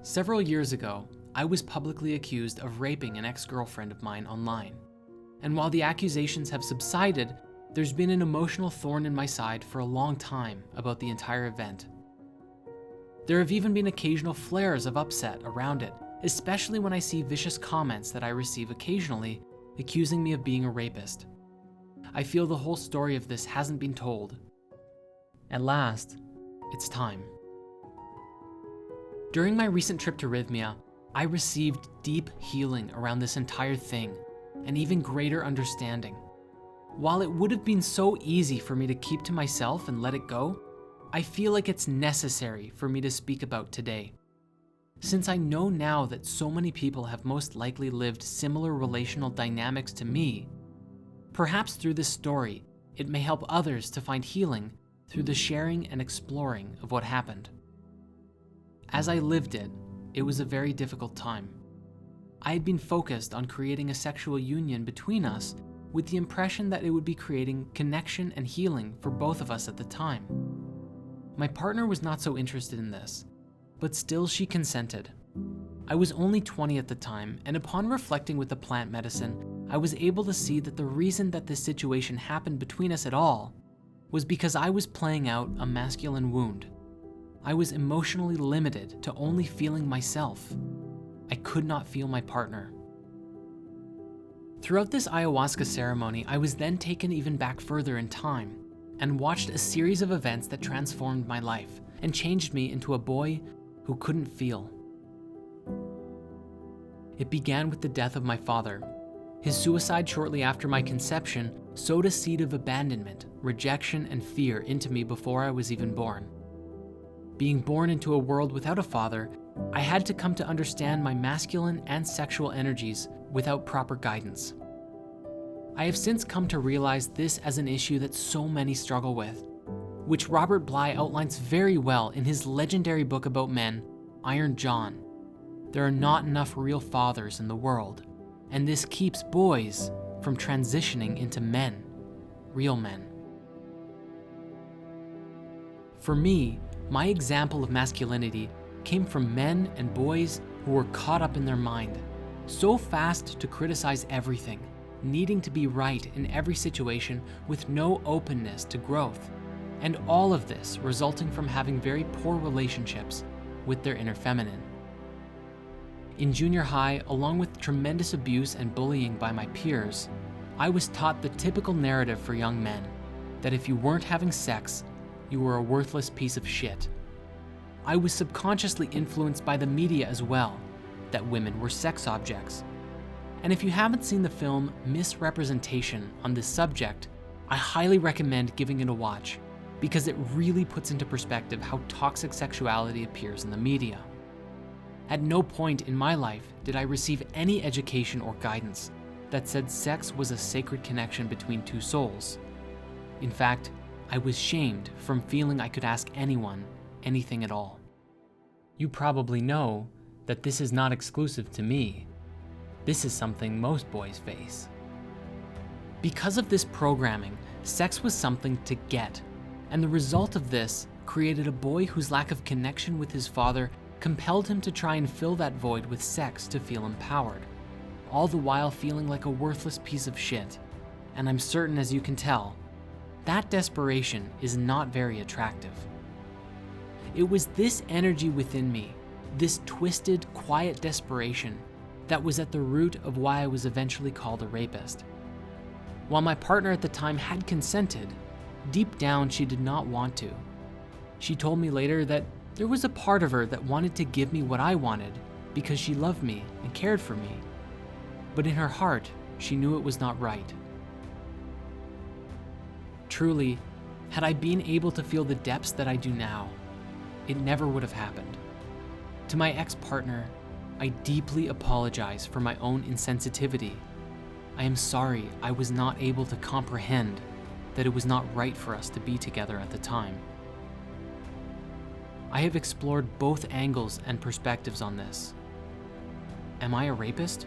Several years ago, I was publicly accused of raping an ex-girlfriend of mine online. And while the accusations have subsided, there's been an emotional thorn in my side for a long time about the entire event. There have even been occasional flares of upset around it, especially when I see vicious comments that I receive occasionally accusing me of being a rapist. I feel the whole story of this hasn't been told. At last, it's time. During my recent trip to Rhythmia, I received deep healing around this entire thing, and even greater understanding. While it would have been so easy for me to keep to myself and let it go, I feel like it's necessary for me to speak about today. Since I know now that so many people have most likely lived similar relational dynamics to me, perhaps through this story, it may help others to find healing through the sharing and exploring of what happened. As I lived it, it was a very difficult time. I had been focused on creating a sexual union between us with the impression that it would be creating connection and healing for both of us at the time. My partner was not so interested in this, but still she consented. I was only 20 at the time, and upon reflecting with the plant medicine, I was able to see that the reason that this situation happened between us at all was because I was playing out a masculine wound. I was emotionally limited to only feeling myself. I could not feel my partner. Throughout this ayahuasca ceremony, I was then taken even back further in time and watched a series of events that transformed my life and changed me into a boy who couldn't feel. It began with the death of my father. His suicide shortly after my conception sowed a seed of abandonment, rejection, and fear into me before I was even born. Being born into a world without a father, I had to come to understand my masculine and sexual energies without proper guidance. I have since come to realize this as an issue that so many struggle with, which Robert Bly outlines very well in his legendary book about men, Iron John. There are not enough real fathers in the world, and this keeps boys from transitioning into men, real men. For me, my example of masculinity came from men and boys who were caught up in their mind, so fast to criticize everything, needing to be right in every situation with no openness to growth, and all of this resulting from having very poor relationships with their inner feminine. In junior high, along with tremendous abuse and bullying by my peers, I was taught the typical narrative for young men, that if you weren't having sex, you were a worthless piece of shit. I was subconsciously influenced by the media as well, that women were sex objects. And if you haven't seen the film Misrepresentation on this subject, I highly recommend giving it a watch, because it really puts into perspective how toxic sexuality appears in the media. At no point in my life did I receive any education or guidance that said sex was a sacred connection between two souls. In fact, I was shamed from feeling I could ask anyone anything at all. You probably know that this is not exclusive to me. This is something most boys face. Because of this programming, sex was something to get, and the result of this created a boy whose lack of connection with his father compelled him to try and fill that void with sex to feel empowered, all the while feeling like a worthless piece of shit. And I'm certain, as you can tell, that desperation is not very attractive. It was this energy within me, this twisted, quiet desperation, that was at the root of why I was eventually called a rapist. While my partner at the time had consented, deep down she did not want to. She told me later that there was a part of her that wanted to give me what I wanted because she loved me and cared for me. But in her heart, she knew it was not right. Truly, had I been able to feel the depths that I do now, it never would have happened. To my ex-partner, I deeply apologize for my own insensitivity. I am sorry I was not able to comprehend that it was not right for us to be together at the time. I have explored both angles and perspectives on this. Am I a rapist?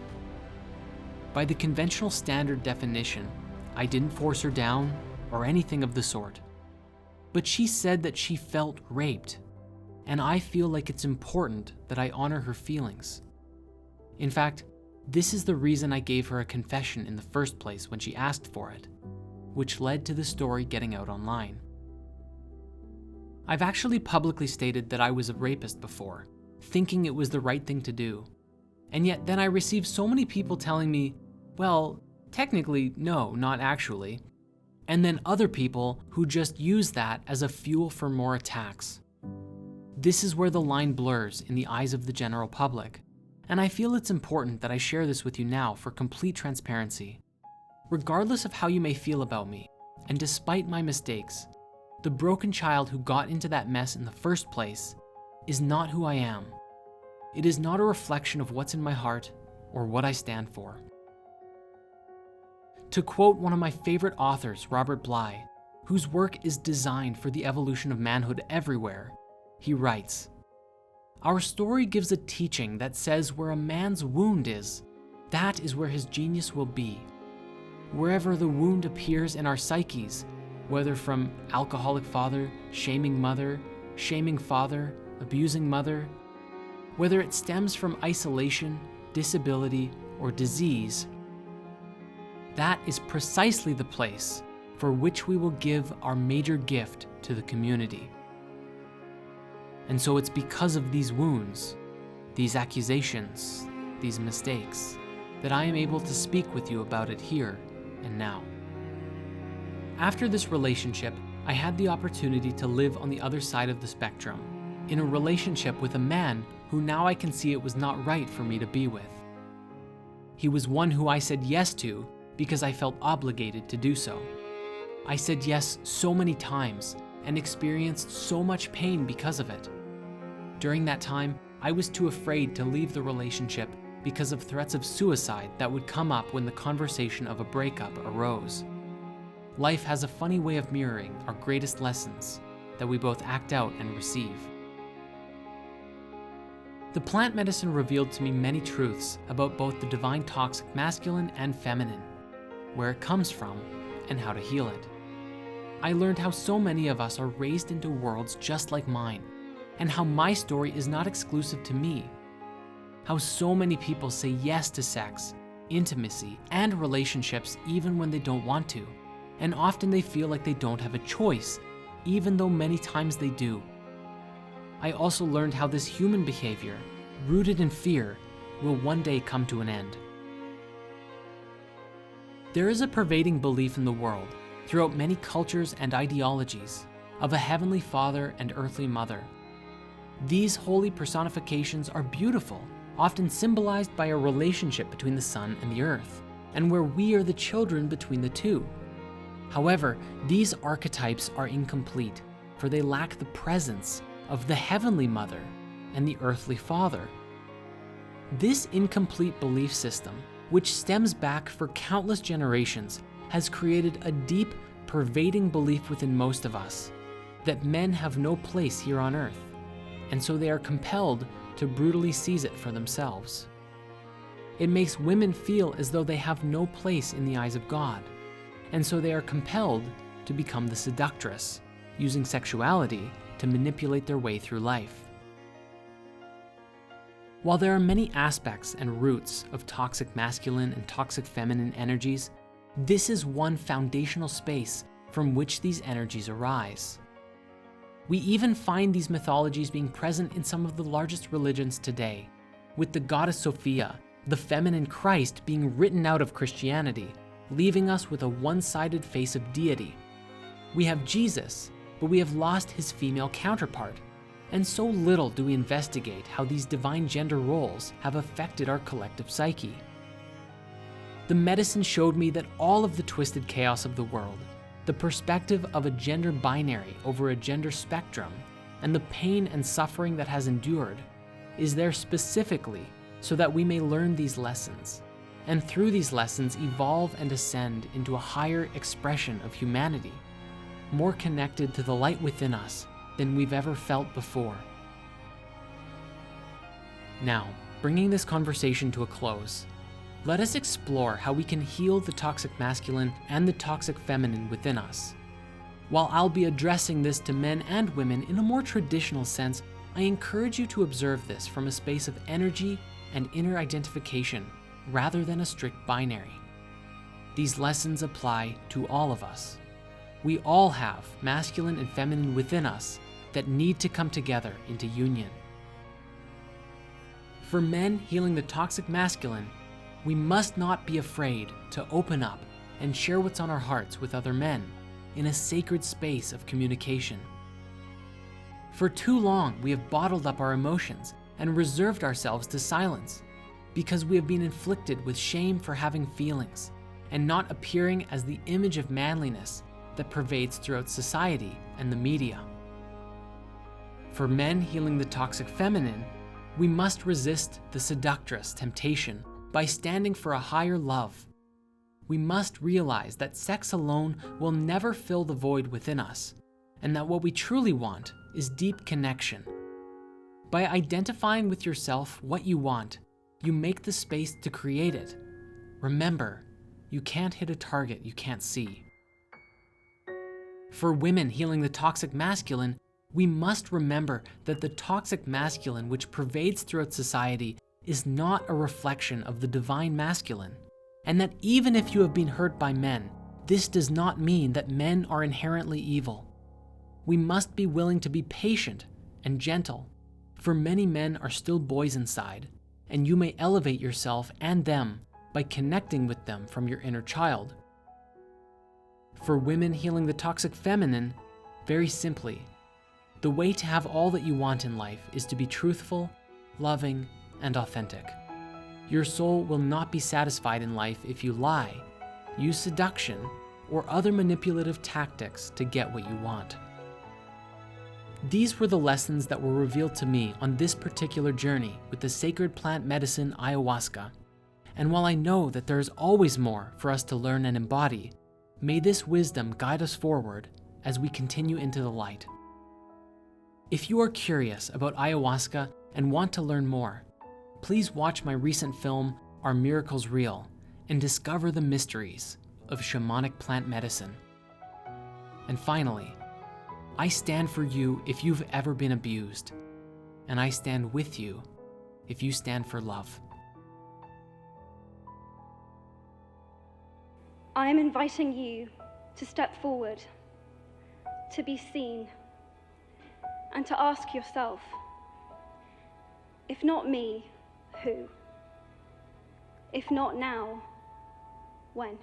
By the conventional standard definition, I didn't force her down or anything of the sort. But she said that she felt raped, and I feel like it's important that I honor her feelings. In fact, this is the reason I gave her a confession in the first place when she asked for it, which led to the story getting out online. I've actually publicly stated that I was a rapist before, thinking it was the right thing to do. And yet then I received so many people telling me, well, technically, no, not actually. And then other people who just use that as a fuel for more attacks. This is where the line blurs in the eyes of the general public. And I feel it's important that I share this with you now for complete transparency. Regardless of how you may feel about me, and despite my mistakes, the broken child who got into that mess in the first place is not who I am. It is not a reflection of what's in my heart or what I stand for. To quote one of my favorite authors, Robert Bly, whose work is designed for the evolution of manhood everywhere, he writes, "Our story gives a teaching that says where a man's wound is, that is where his genius will be. Wherever the wound appears in our psyches, whether from alcoholic father, shaming mother, shaming father, abusing mother, whether it stems from isolation, disability, or disease, that is precisely the place for which we will give our major gift to the community. And so it's because of these wounds, these accusations, these mistakes, that I am able to speak with you about it here and now." After this relationship, I had the opportunity to live on the other side of the spectrum, in a relationship with a man who now I can see it was not right for me to be with. He was one who I said yes to because I felt obligated to do so. I said yes so many times and experienced so much pain because of it. During that time, I was too afraid to leave the relationship because of threats of suicide that would come up when the conversation of a breakup arose. Life has a funny way of mirroring our greatest lessons that we both act out and receive. The plant medicine revealed to me many truths about both the divine toxic masculine and feminine, where it comes from, and how to heal it. I learned how so many of us are raised into worlds just like mine, and how my story is not exclusive to me. How so many people say yes to sex, intimacy, and relationships even when they don't want to. And often they feel like they don't have a choice, even though many times they do. I also learned how this human behavior, rooted in fear, will one day come to an end. There is a pervading belief in the world, throughout many cultures and ideologies, of a heavenly father and earthly mother. These holy personifications are beautiful, often symbolized by a relationship between the sun and the earth, and where we are the children between the two. However, these archetypes are incomplete, for they lack the presence of the heavenly mother and the earthly father. This incomplete belief system, which stems back for countless generations, has created a deep, pervading belief within most of us that men have no place here on earth, and so they are compelled to brutally seize it for themselves. It makes women feel as though they have no place in the eyes of God, and so they are compelled to become the seductress, using sexuality to manipulate their way through life. While there are many aspects and roots of toxic masculine and toxic feminine energies, this is one foundational space from which these energies arise. We even find these mythologies being present in some of the largest religions today, with the goddess Sophia, the feminine Christ, being written out of Christianity, leaving us with a one-sided face of deity. We have Jesus, but we have lost his female counterpart, and so little do we investigate how these divine gender roles have affected our collective psyche. The medicine showed me that all of the twisted chaos of the world, the perspective of a gender binary over a gender spectrum, and the pain and suffering that has endured, is there specifically so that we may learn these lessons, and through these lessons evolve and ascend into a higher expression of humanity, more connected to the light within us than we've ever felt before. Now, bringing this conversation to a close, let us explore how we can heal the toxic masculine and the toxic feminine within us. While I'll be addressing this to men and women in a more traditional sense, I encourage you to observe this from a space of energy and inner identification rather than a strict binary. These lessons apply to all of us. We all have masculine and feminine within us that need to come together into union. For men healing the toxic masculine, we must not be afraid to open up and share what's on our hearts with other men in a sacred space of communication. For too long, we have bottled up our emotions and reserved ourselves to silence because we have been inflicted with shame for having feelings and not appearing as the image of manliness that pervades throughout society and the media. For men healing the toxic feminine, we must resist the seductress temptation by standing for a higher love. We must realize that sex alone will never fill the void within us, and that what we truly want is deep connection. By identifying with yourself what you want, you make the space to create it. Remember, you can't hit a target you can't see. For women healing the toxic masculine, we must remember that the toxic masculine which pervades throughout society is not a reflection of the divine masculine, and that even if you have been hurt by men, this does not mean that men are inherently evil. We must be willing to be patient and gentle, for many men are still boys inside, and you may elevate yourself and them by connecting with them from your inner child. For women healing the toxic feminine, very simply, the way to have all that you want in life is to be truthful, loving, and authentic. Your soul will not be satisfied in life if you lie, use seduction, or other manipulative tactics to get what you want. These were the lessons that were revealed to me on this particular journey with the sacred plant medicine ayahuasca. And while I know that there is always more for us to learn and embody, may this wisdom guide us forward as we continue into the light. If you are curious about ayahuasca and want to learn more, please watch my recent film, Are Miracles Real, and discover the mysteries of shamanic plant medicine. And finally, I stand for you if you've ever been abused, and I stand with you if you stand for love. I am inviting you to step forward, to be seen, and to ask yourself, if not me, who? If not now, when?